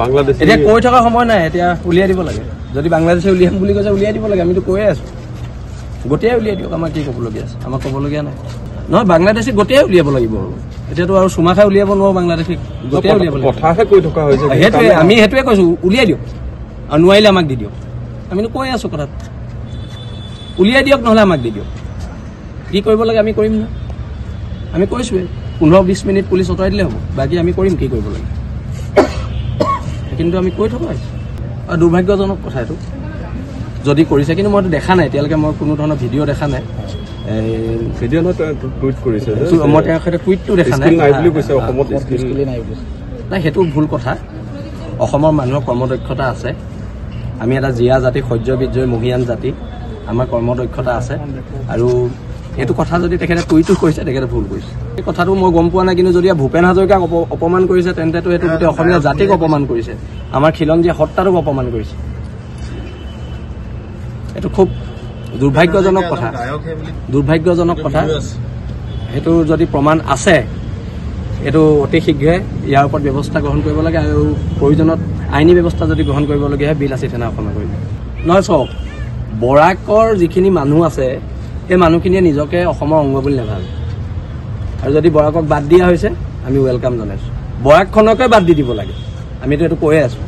বাংলাদেশ এতিয়া কৈ থকা সময় নাই, এতিয়া উলিয়াই দিব লাগে। যদি বাংলাদেশে উলিয়াম বুলি কৈছে উলিয়াই দিব লাগে, আমিতো কৈয়ে আছো। গোটেই উলিয়াই দিয়ক, আমাৰ কি ক'বলগীয়া আছে? আমাৰ ক'বলগীয়া নাই নহয়, বাংলাদেশী গোটেই উলিয়াব লাগিব। এতিয়াতো আৰু চুমা খাই উলিয়াব নোৱাৰো, বাংলাদেশী গোটেই উলিয়াব লাগিব। কথাহে কৈ থকা হৈছে, সেইটোৱে আমি সেইটোৱে কৈছো, উলিয়াই দিয়ক আৰু নোৱাৰিলে আমাক দি দিয়ক। আমিতো কৈ আছো কথাত, উলিয়াই দিয়ক নহ'লে আমাক দি দিয়ক। কি কৰিব লাগে আমি কৰিম না, আমি কৈছোৱে 15-20 মিনিট পুলিচ অঁতৰাই দিলে হ'ব, বাকী আমি কৰিম কি কৰিব লাগে। কিন্তু আমি কৈ থকা হৈছে আৰু দুৰ্ভাগ্যজনক কথা এইটো যদি কৰিছে, কিন্তু মইতো দেখা নাই এতিয়ালৈকে, মই কোনো ধৰণৰ ভিডিঅ' দেখা নাই। ভিডিঅ' টুইট কৰিছে, মই তেওঁৰ সৈতে টুইটটো দেখা নাই। নাই, সেইটো ভুল কথা। অসমৰ মানুহৰ কৰ্মদক্ষতা আছে, আমি এটা জীয়া জাতি, সহ্য বিজয়ী মহিয়ান জাতি, আমাৰ কৰ্মদক্ষতা আছে। আৰু এইটো কথা যদি তেখেতে টুইটো কৰিছে, তেখেতে ভুল কৰিছে। এই কথাটো মই গম পোৱা নাই, কিন্তু যদি ভূপেন হাজৰিকাক অপমান কৰিছে তেন্তেতো সেইটো গোটেই অসমীয়া জাতিক অপমান কৰিছে, আমাৰ খিলঞ্জীয়া সত্তাটোক অপমান কৰিছে। এইটো খুব দুৰ্ভাগ্যজনক কথা, দুৰ্ভাগ্যজনক কথা। সেইটো যদি প্ৰমাণ আছে, এইটো অতি শীঘ্ৰে ইয়াৰ ওপৰত ব্যৱস্থা গ্ৰহণ কৰিব লাগে, আৰু প্ৰয়োজনত আইনী ব্যৱস্থা যদি গ্ৰহণ কৰিবলগীয়া হয় বিল আছে থানাখনে কৰিব। নহয় চাওক, বৰাকৰ যিখিনি মানুহ আছে সেই মানুহখিনিয়ে নিজকে অসমৰ অংগ বুলি নাভাবে, আৰু যদি বৰাকক বাদ দিয়া হৈছে আমি ৱেলকাম জনাইছোঁ। বৰাকখনকে বাদ দি দিব লাগে, আমিতো এইটো কৈয়ে আছোঁ।